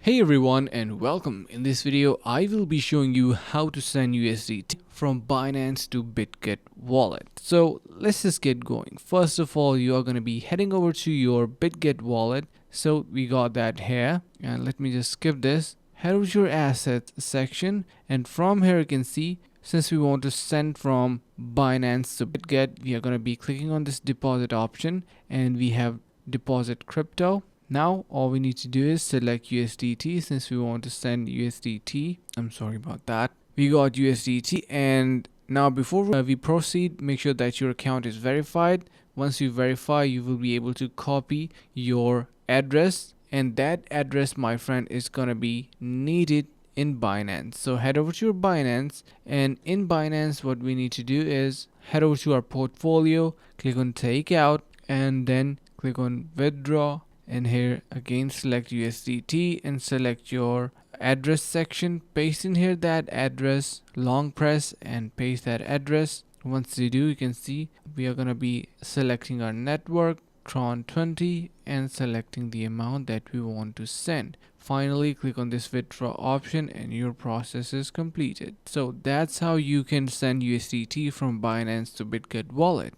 Hey everyone and welcome. In this video I will be showing you how to send USDT from Binance to Bitget wallet. So let's just get going. First of all, you are going to be heading over to your Bitget wallet. So we got that here, and let me just skip this. Head over to your assets section, and from here you can see, since we want to send from Binance to Bitget, we are going to be clicking on this deposit option, and we have deposit crypto. Now all we need to do is select USDT since we want to send USDT. I'm sorry about that. We got USDT, and now before we proceed, make sure that your account is verified. Once you verify, you will be able to copy your address, and that address, my friend, is gonna be needed in Binance. So head over to your Binance, and in Binance what we need to do is head over to our portfolio, click on take out, and then click on withdraw, and here again select USDT and select your address section. Paste in here that address, long press and paste that address. Once you do, you can see we are going to be selecting our network Tron 20 and selecting the amount that we want to send. Finally, click on this withdraw option and your process is completed. So that's how you can send USDT from Binance to Bitget wallet.